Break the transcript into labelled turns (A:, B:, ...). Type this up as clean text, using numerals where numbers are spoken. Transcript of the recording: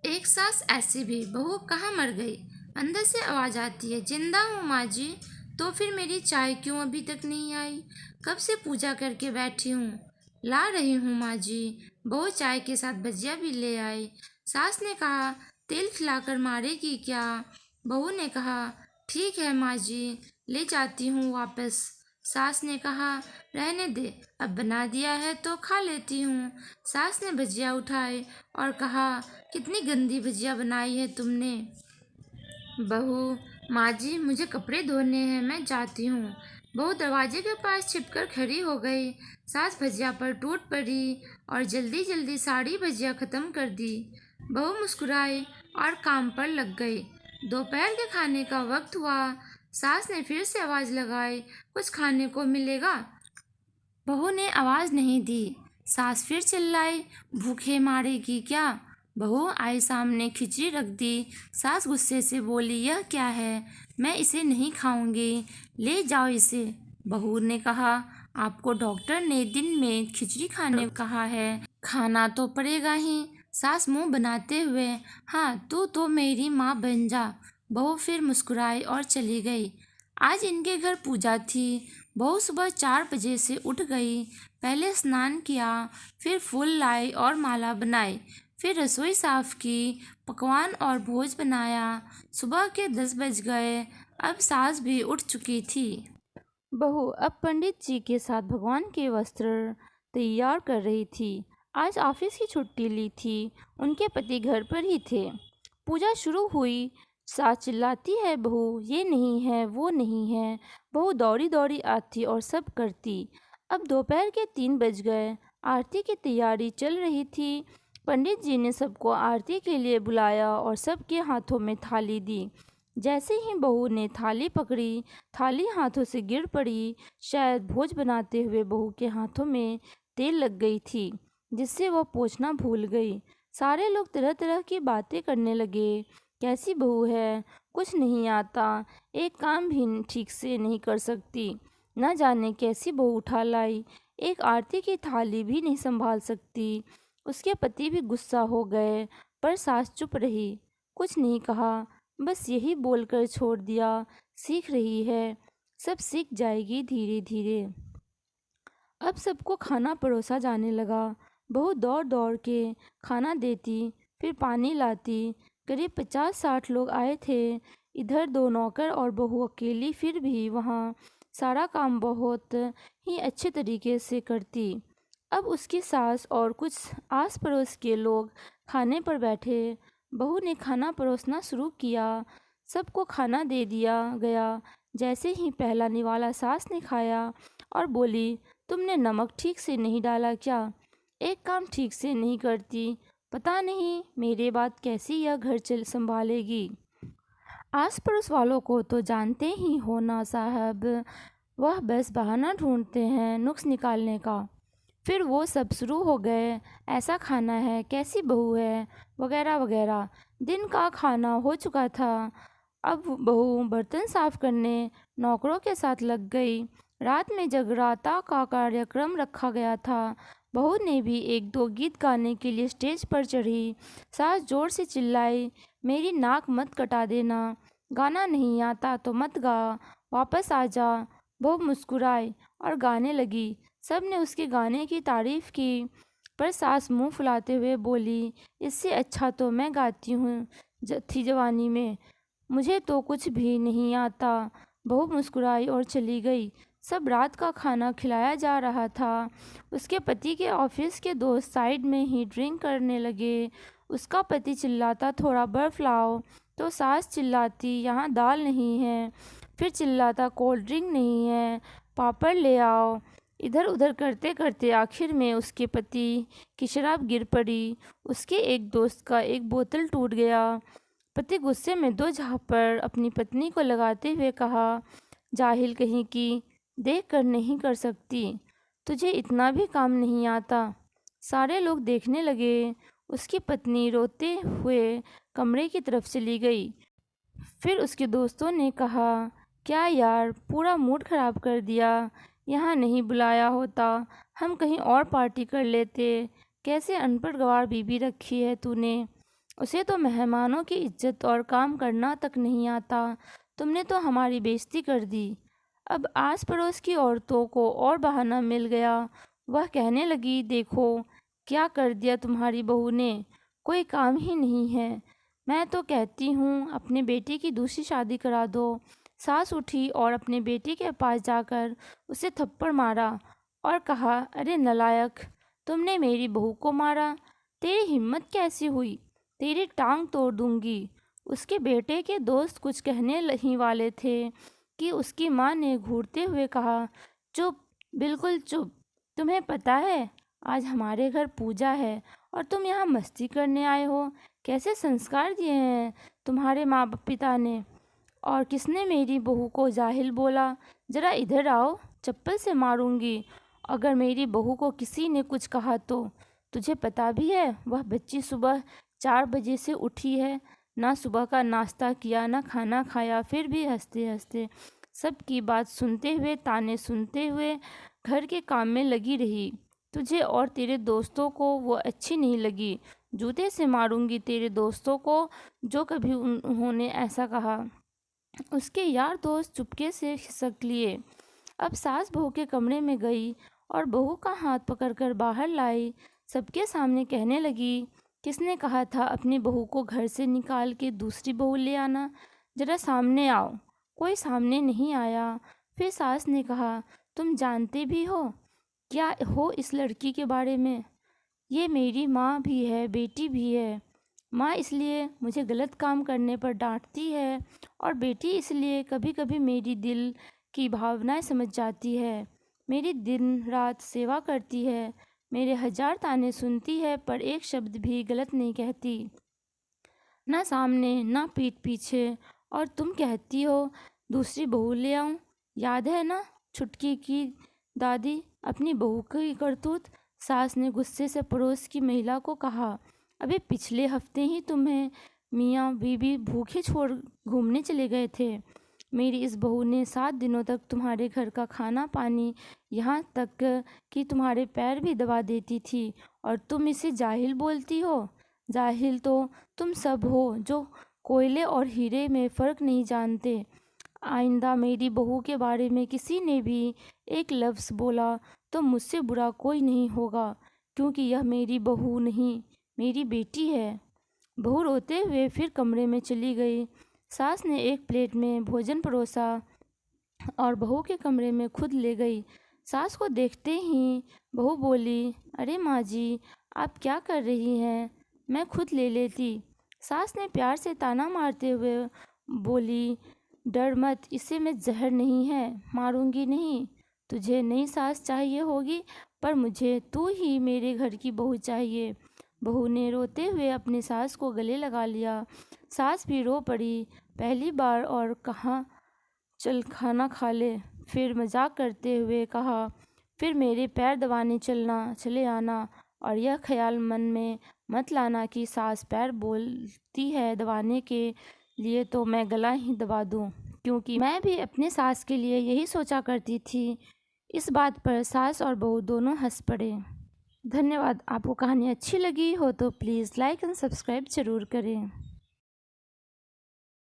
A: एक सास ऐसी भी, बहू कहाँ मर गई। अंदर से आवाज आती है, जिंदा हूँ माँ जी। तो फिर मेरी चाय क्यों अभी तक नहीं आई? कब से पूजा करके बैठी हूँ। ला रही हूँ माँ जी। बहू चाय के साथ भजिया भी ले आई। सास ने कहा, तेल खिलाकर मारेगी क्या? बहू ने कहा, ठीक है माँ जी, ले जाती हूँ वापस। सास ने कहा, रहने दे, अब बना दिया है तो खा लेती हूँ। सास ने भजिया उठाए और कहा, कितनी गंदी भजिया बनाई है तुमने। बहू, माँ जी मुझे कपड़े धोने हैं, मैं जाती हूँ। बहू दरवाजे के पास छिपकर खड़ी हो गई। सास भजिया पर टूट पड़ी और जल्दी जल्दी सारी भजिया खत्म कर दी। बहू मुस्कुराई और काम पर लग गई। दोपहर के खाने का वक्त हुआ। सास ने फिर से आवाज लगाई, कुछ खाने को मिलेगा? बहू ने आवाज नहीं दी। सास फिर चिल्लाई, भूखे मारेगी क्या? बहू आई सामने खिचड़ी रख दी। सास गुस्से से बोली, यह क्या है? मैं इसे नहीं खाऊंगी, ले जाओ इसे। बहू ने कहा, आपको डॉक्टर ने दिन में खिचड़ी खाने कहा है, खाना तो पड़ेगा ही। सास मुंह बनाते हुए, हाँ तू तो मेरी माँ बन जा। बहू फिर मुस्कुराई और चली गई। आज इनके घर पूजा थी। बहू सुबह 4 बजे से उठ गई। पहले स्नान किया, फिर फूल लाई और माला बनाई, फिर रसोई साफ की, पकवान और भोज बनाया। सुबह के 10 बज गए। अब सास भी उठ चुकी थी। बहू अब पंडित जी के साथ भगवान के वस्त्र तैयार कर रही थी। आज ऑफिस की छुट्टी ली थी। उनके पति घर पर ही थे। पूजा शुरू हुई। सास चिल्लाती है, बहू ये नहीं है, वो नहीं है। बहू दौड़ी दौड़ी आती और सब करती। अब दोपहर के 3 बज गए। आरती की तैयारी चल रही थी। पंडित जी ने सबको आरती के लिए बुलाया और सबके हाथों में थाली दी। जैसे ही बहू ने थाली पकड़ी, थाली हाथों से गिर पड़ी। शायद भोज बनाते हुए बहू के हाथों में तेल लग गई थी, जिससे वह पोंछना भूल गई। सारे लोग तरह तरह की बातें करने लगे। कैसी बहू है, कुछ नहीं आता, एक काम भी ठीक से नहीं कर सकती, न जाने कैसी बहू उठा लाई, एक आरती की थाली भी नहीं संभाल सकती। उसके पति भी गुस्सा हो गए, पर सास चुप रही, कुछ नहीं कहा, बस यही बोलकर छोड़ दिया, सीख रही है, सब सीख जाएगी धीरे धीरे। अब सबको खाना परोसा जाने लगा। बहू दौड़ दौड़ के खाना देती, फिर पानी लाती। करीब 50-60 लोग आए थे। इधर 2 नौकर और बहू अकेली, फिर भी वहाँ सारा काम बहुत ही अच्छे तरीके से करती। अब उसकी सास और कुछ आस पड़ोस के लोग खाने पर बैठे। बहू ने खाना परोसना शुरू किया। सबको खाना दे दिया गया। जैसे ही पहला निवाला सास ने खाया और बोली, तुमने नमक ठीक से नहीं डाला क्या? एक काम ठीक से नहीं करती, पता नहीं मेरे बाद कैसे यह घर चल संभालेगी। आस पड़ोस वालों को तो जानते ही हो ना साहब, वह बस बहाना ढूंढते हैं नुक्स निकालने का। फिर वो सब शुरू हो गए, ऐसा खाना है, कैसी बहू है, वगैरह वगैरह। दिन का खाना हो चुका था। अब बहू बर्तन साफ करने नौकरों के साथ लग गई। रात में जगराता का कार्यक्रम रखा गया था। बहू ने भी 1-2 गीत गाने के लिए स्टेज पर चढ़ी। सास जोर से चिल्लाई, मेरी नाक मत कटा देना, गाना नहीं आता तो मत गा, वापस आ जा। बहू मुस्कुराई और गाने लगी। सब ने उसके गाने की तारीफ की, पर सास मुंह फुलाते हुए बोली, इससे अच्छा तो मैं गाती हूँ थी जवानी में, मुझे तो कुछ भी नहीं आता। बहू मुस्कुराई और चली गई। सब रात का खाना खिलाया जा रहा था। उसके पति के ऑफिस के दोस्त साइड में ही ड्रिंक करने लगे। उसका पति चिल्लाता, थोड़ा बर्फ लाओ, तो सास चिल्लाती, यहाँ दाल नहीं है, फिर चिल्लाता, कोल्ड ड्रिंक नहीं है, पापड़ ले आओ। इधर उधर करते करते आखिर में उसके पति की शराब गिर पड़ी। उसके एक दोस्त का एक बोतल टूट गया। पति गुस्से में 2 झापड़ अपनी पत्नी को लगाते हुए कहा, जाहिल कहीं की, देख कर नहीं कर सकती, तुझे इतना भी काम नहीं आता। सारे लोग देखने लगे। उसकी पत्नी रोते हुए कमरे की तरफ चली गई। फिर उसके दोस्तों ने कहा, क्या यार, पूरा मूड खराब कर दिया, यहाँ नहीं बुलाया होता, हम कहीं और पार्टी कर लेते, कैसे अनपढ़ गंवार बीबी रखी है तूने। उसे तो मेहमानों की इज्जत और काम करना तक नहीं आता। तुमने तो हमारी बेइज्जती कर दी। अब आस पड़ोस की औरतों को और बहाना मिल गया। वह कहने लगी, देखो क्या कर दिया तुम्हारी बहू ने, कोई काम ही नहीं है। मैं तो कहती हूँ अपने बेटे की दूसरी शादी करा दो। सास उठी और अपने बेटे के पास जाकर उसे थप्पड़ मारा और कहा, अरे नलायक, तुमने मेरी बहू को मारा, तेरी हिम्मत कैसी हुई, तेरी टांग तोड़ दूंगी। उसके बेटे के दोस्त कुछ कहने ही वाले थे कि उसकी माँ ने घूरते हुए कहा, चुप, बिल्कुल चुप। तुम्हें पता है आज हमारे घर पूजा है और तुम यहाँ मस्ती करने आए हो। कैसे संस्कार दिए हैं तुम्हारे माँ पिता ने। और किसने मेरी बहू को जाहिल बोला? ज़रा इधर आओ, चप्पल से मारूंगी अगर मेरी बहू को किसी ने कुछ कहा तो। तुझे पता भी है वह बच्ची सुबह 4 बजे से उठी है, ना सुबह का नाश्ता किया, ना खाना खाया, फिर भी हंसते हंसते सबकी बात सुनते हुए, ताने सुनते हुए घर के काम में लगी रही। तुझे और तेरे दोस्तों को वो अच्छी नहीं लगी। जूते से मारूंगी तेरे दोस्तों को जो कभी उन्होंने ऐसा कहा। उसके यार दोस्त चुपके से खिसक लिए। अब सास बहू के कमरे में गई और बहू का हाथ पकड़कर बाहर लाई। सबके सामने कहने लगी, किसने कहा था अपनी बहू को घर से निकाल के दूसरी बहू ले आना? जरा सामने आओ। कोई सामने नहीं आया। फिर सास ने कहा, तुम जानते भी हो क्या हो इस लड़की के बारे में? ये मेरी माँ भी है, बेटी भी है। माँ इसलिए मुझे गलत काम करने पर डांटती है और बेटी इसलिए कभी कभी मेरी दिल की भावनाएं समझ जाती है। मेरी दिन रात सेवा करती है, मेरे 1000 ताने सुनती है, पर एक शब्द भी गलत नहीं कहती, ना सामने ना पीठ पीछे। और तुम कहती हो दूसरी बहू ले आऊं? याद है ना छुटकी की दादी, अपनी बहू की करतूत? सास ने गुस्से से पड़ोस की महिला को कहा, अभी पिछले हफ्ते ही तुम्हें मियाँ बीबी भूखे छोड़ घूमने चले गए थे। मेरी इस बहू ने 7 दिनों तक तुम्हारे घर का खाना पानी, यहाँ तक कि तुम्हारे पैर भी दबा देती थी, और तुम इसे जाहिल बोलती हो? जाहिल तो तुम सब हो जो कोयले और हीरे में फ़र्क नहीं जानते। आइंदा मेरी बहू के बारे में किसी ने भी एक लफ्ज़ बोला तो मुझसे बुरा कोई नहीं होगा, क्योंकि यह मेरी बहू नहीं, मेरी बेटी है। बहू रोते हुए फिर कमरे में चली गई। सास ने एक प्लेट में भोजन परोसा और बहू के कमरे में खुद ले गई। सास को देखते ही बहू बोली, अरे माँ जी, आप क्या कर रही हैं, मैं खुद ले लेती। सास ने प्यार से ताना मारते हुए बोली, डर मत, इसे मैं जहर नहीं है, मारूंगी नहीं। तुझे नई सास चाहिए होगी, पर मुझे तू ही मेरे घर की बहू चाहिए। बहू ने रोते हुए अपनी सास को गले लगा लिया। सास भी रो पड़ी पहली बार और कहा, चल खाना खा ले। फिर मजाक करते हुए कहा, फिर मेरे पैर दबाने चले आना, और यह ख्याल मन में मत लाना कि सास पैर बोलती है दबाने के लिए तो मैं गला ही दबा दूं, क्योंकि मैं भी अपने सास के लिए यही सोचा करती थी। इस बात पर सास और बहू दोनों हंस पड़े। धन्यवाद। आपको कहानी अच्छी लगी हो तो प्लीज़ लाइक एंड सब्सक्राइब ज़रूर करें।